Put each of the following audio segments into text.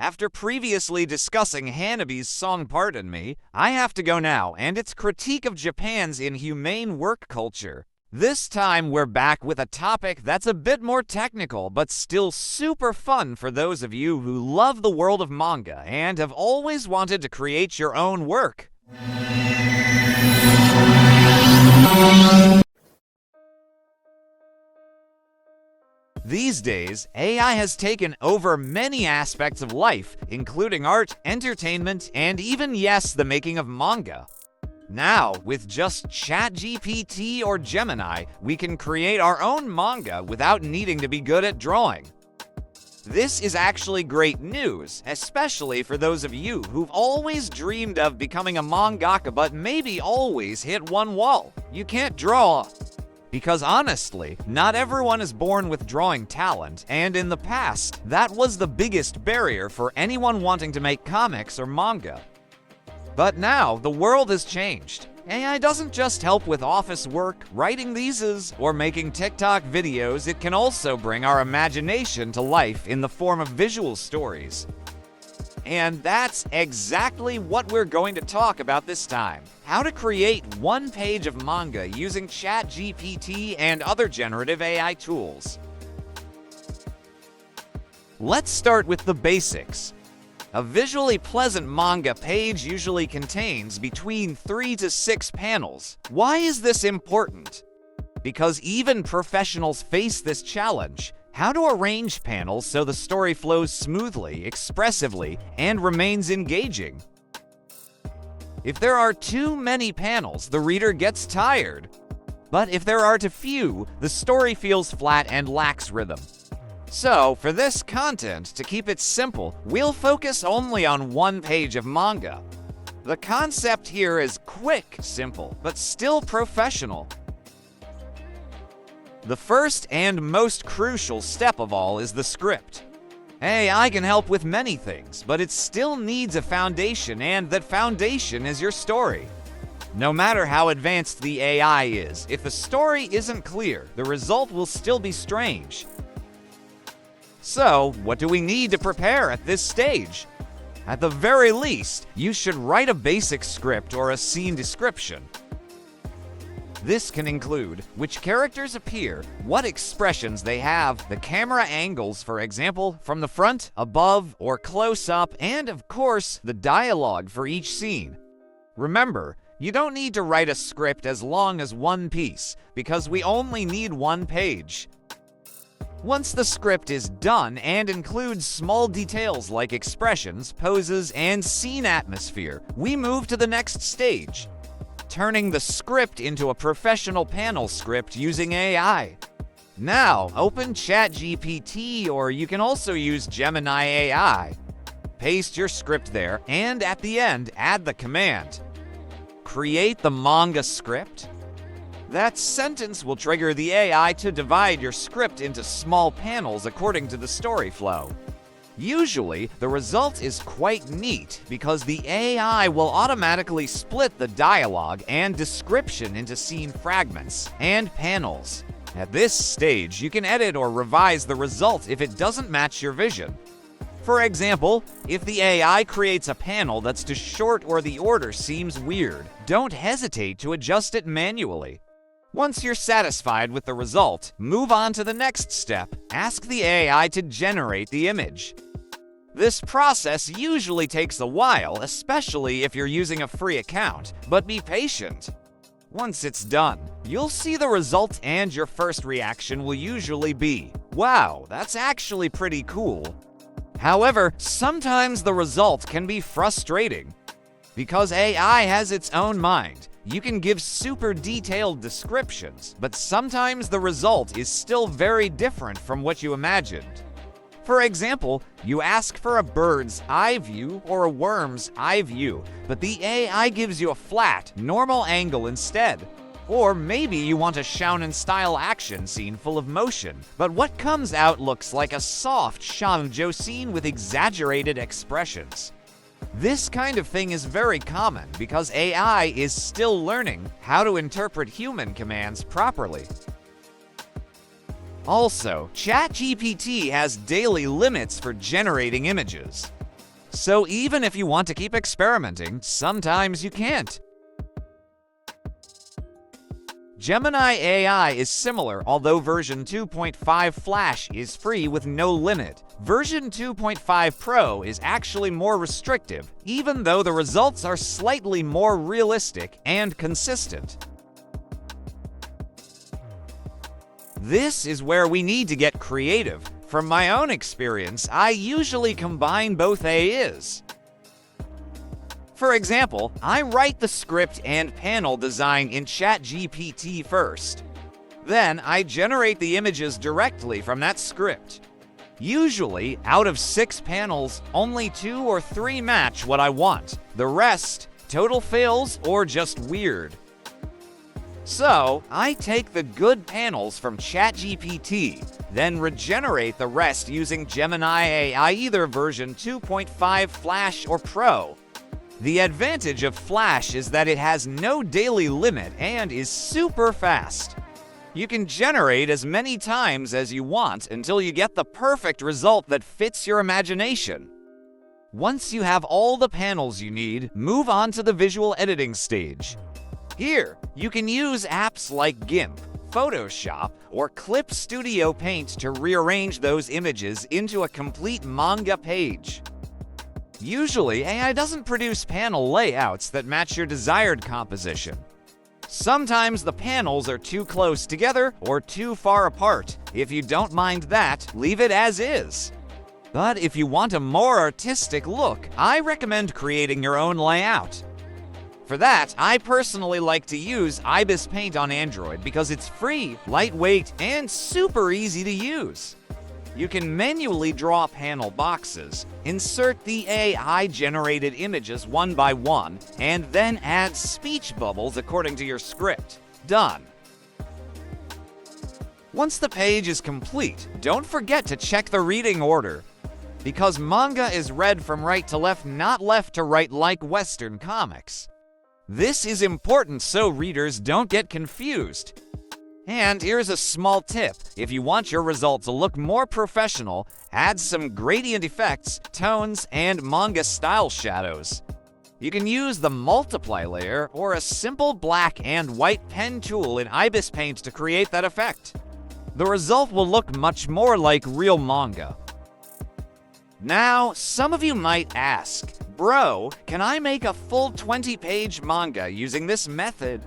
After previously discussing Hanabi's song Pardon Me, I have to go now, and its critique of Japan's inhumane work culture. This time we're back with a topic that's a bit more technical, but still super fun for those of you who love the world of manga and have always wanted to create your own work. These days, AI has taken over many aspects of life, including art, entertainment, and even, yes, the making of manga. Now, with just ChatGPT or Gemini, we can create our own manga without needing to be good at drawing. This is actually great news, especially for those of you who've always dreamed of becoming a mangaka but maybe always hit one wall. You can't draw. Because honestly, not everyone is born with drawing talent, and in the past, that was the biggest barrier for anyone wanting to make comics or manga. But now, the world has changed. AI doesn't just help with office work, writing theses, or making TikTok videos, it can also bring our imagination to life in the form of visual stories. And that's exactly what we're going to talk about this time. How to create one page of manga using ChatGPT and other generative AI tools. Let's start with the basics. A visually pleasant manga page usually contains between 3 to 6 panels. Why is this important? Because even professionals face this challenge. How to arrange panels so the story flows smoothly, expressively, and remains engaging. If there are too many panels, the reader gets tired. But if there are too few, the story feels flat and lacks rhythm. So, for this content, to keep it simple, we'll focus only on one page of manga. The concept here is quick, simple, but still professional. The first and most crucial step of all is the script. AI can help with many things, but it still needs a foundation, and that foundation is your story. No matter how advanced the AI is, if the story isn't clear, the result will still be strange. So, what do we need to prepare at this stage? At the very least, you should write a basic script or a scene description. This can include which characters appear, what expressions they have, the camera angles, for example, from the front, above, or close up, and of course, the dialogue for each scene. Remember, you don't need to write a script as long as one piece, because we only need one page. Once the script is done and includes small details like expressions, poses, and scene atmosphere, we move to the next stage, turning the script into a professional panel script using AI. Now, open ChatGPT, or you can also use Gemini AI. Paste your script there, and at the end, add the command. Create the manga script. That sentence will trigger the AI to divide your script into small panels according to the story flow. Usually, the result is quite neat because the AI will automatically split the dialogue and description into scene fragments and panels. At this stage, you can edit or revise the result if it doesn't match your vision. For example, if the AI creates a panel that's too short or the order seems weird, don't hesitate to adjust it manually. Once you're satisfied with the result, move on to the next step. Ask the AI to generate the image. This process usually takes a while, especially if you're using a free account, but be patient. Once it's done, you'll see the result and your first reaction will usually be, "Wow, that's actually pretty cool." However, sometimes the result can be frustrating. Because AI has its own mind, you can give super detailed descriptions, but sometimes the result is still very different from what you imagined. For example, you ask for a bird's eye view or a worm's eye view, but the AI gives you a flat, normal angle instead. Or maybe you want a shounen-style action scene full of motion, but what comes out looks like a soft shoujo scene with exaggerated expressions. This kind of thing is very common because AI is still learning how to interpret human commands properly. Also, ChatGPT has daily limits for generating images. So even if you want to keep experimenting, sometimes you can't. Gemini AI is similar, although version 2.5 Flash is free with no limit. Version 2.5 Pro is actually more restrictive, even though the results are slightly more realistic and consistent. This is where we need to get creative. From my own experience, I usually combine both AIs. For example, I write the script and panel design in ChatGPT first. Then I generate the images directly from that script. Usually, out of 6 panels, only 2 or 3 match what I want. The rest, total fails or just weird. So, I take the good panels from ChatGPT, then regenerate the rest using Gemini AI, either version 2.5 Flash or Pro. The advantage of Flash is that it has no daily limit and is super fast. You can generate as many times as you want until you get the perfect result that fits your imagination. Once you have all the panels you need, move on to the visual editing stage. Here, you can use apps like GIMP, Photoshop, or Clip Studio Paint to rearrange those images into a complete manga page. Usually, AI doesn't produce panel layouts that match your desired composition. Sometimes the panels are too close together or too far apart. If you don't mind that, leave it as is. But if you want a more artistic look, I recommend creating your own layout. For that, I personally like to use Ibis Paint on Android because it's free, lightweight, and super easy to use. You can manually draw panel boxes, insert the AI-generated images one by one, and then add speech bubbles according to your script. Done. Once the page is complete, don't forget to check the reading order. Because manga is read from right to left, not left to right like Western comics. This is important so readers don't get confused. And here's a small tip. If you want your result to look more professional, add some gradient effects, tones, and manga-style shadows. You can use the multiply layer or a simple black and white pen tool in Ibis Paint to create that effect. The result will look much more like real manga. Now, some of you might ask, bro, can I make a full 20-page manga using this method?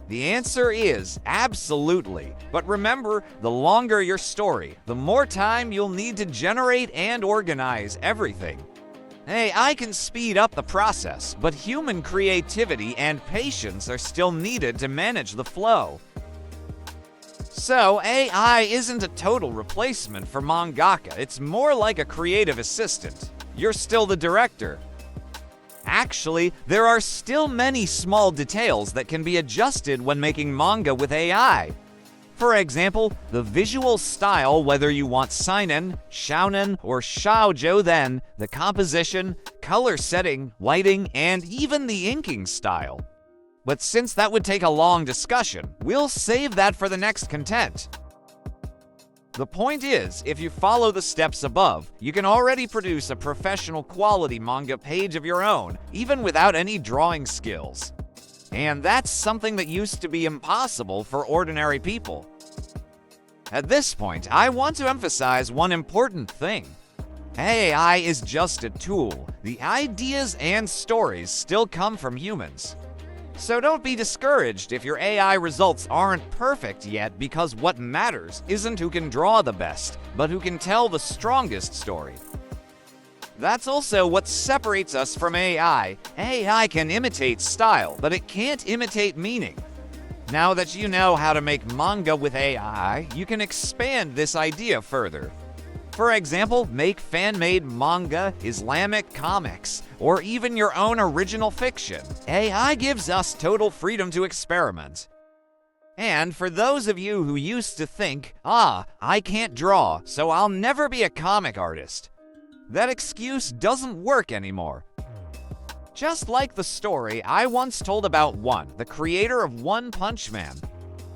The answer is absolutely. But remember, the longer your story, the more time you'll need to generate and organize everything. AI can speed up the process, but human creativity and patience are still needed to manage the flow. So, AI isn't a total replacement for mangaka, it's more like a creative assistant. You're still the director. Actually, there are still many small details that can be adjusted when making manga with AI. For example, the visual style, whether you want seinen, shounen, or shoujo, then the composition, color setting, lighting, and even the inking style. But since that would take a long discussion, we'll save that for the next content. The point is, if you follow the steps above, you can already produce a professional quality manga page of your own, even without any drawing skills. And that's something that used to be impossible for ordinary people. At this point, I want to emphasize one important thing. AI is just a tool. The ideas and stories still come from humans. So don't be discouraged if your AI results aren't perfect yet, because what matters isn't who can draw the best, but who can tell the strongest story. That's also what separates us from AI. AI can imitate style, but it can't imitate meaning. Now that you know how to make manga with AI, you can expand this idea further. For example, make fan-made manga, Islamic comics, or even your own original fiction. AI gives us total freedom to experiment. And for those of you who used to think, I can't draw, so I'll never be a comic artist, that excuse doesn't work anymore. Just like the story I once told about One, the creator of One Punch Man.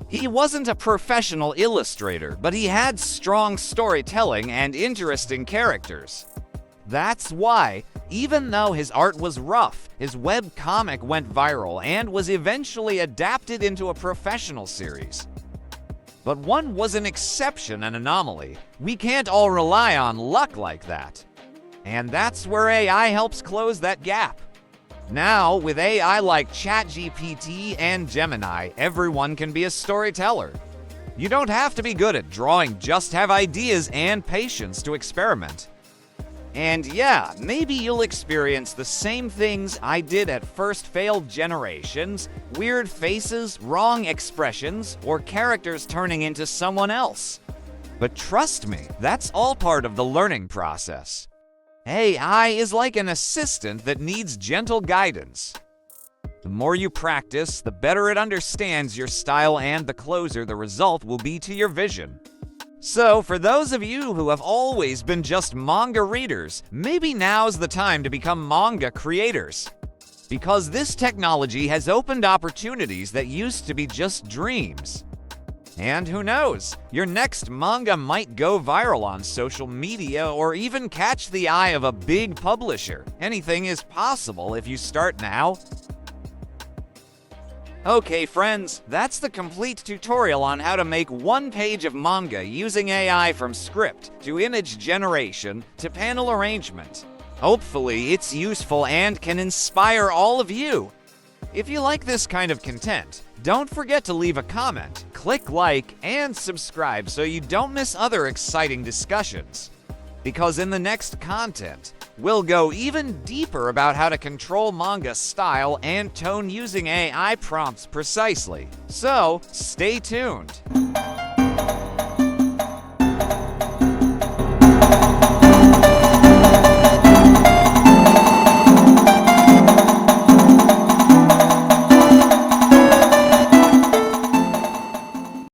He wasn't a professional illustrator, but he had strong storytelling and interesting characters. That's why Even though his art was rough, his webcomic went viral and was eventually adapted into a professional series. But one was an exception, an anomaly. We can't all rely on luck like that. And that's where AI helps close that gap. Now, with AI like ChatGPT and Gemini, everyone can be a storyteller. You don't have to be good at drawing, just have ideas and patience to experiment. And yeah, maybe you'll experience the same things I did at first: failed generations, weird faces, wrong expressions, or characters turning into someone else. But trust me, that's all part of the learning process. AI is like an assistant that needs gentle guidance. The more you practice, the better it understands your style and the closer the result will be to your vision. So, for those of you who have always been just manga readers, maybe now's the time to become manga creators. Because this technology has opened opportunities that used to be just dreams. And who knows, your next manga might go viral on social media or even catch the eye of a big publisher. Anything is possible if you start now. Okay friends, that's the complete tutorial on how to make one page of manga using AI, from script to image generation to panel arrangement. Hopefully it's useful and can inspire all of you. If you like this kind of content, don't forget to leave a comment, click like, and subscribe so you don't miss other exciting discussions. Because in the next content, we'll go even deeper about how to control manga style and tone using AI prompts precisely. So, stay tuned.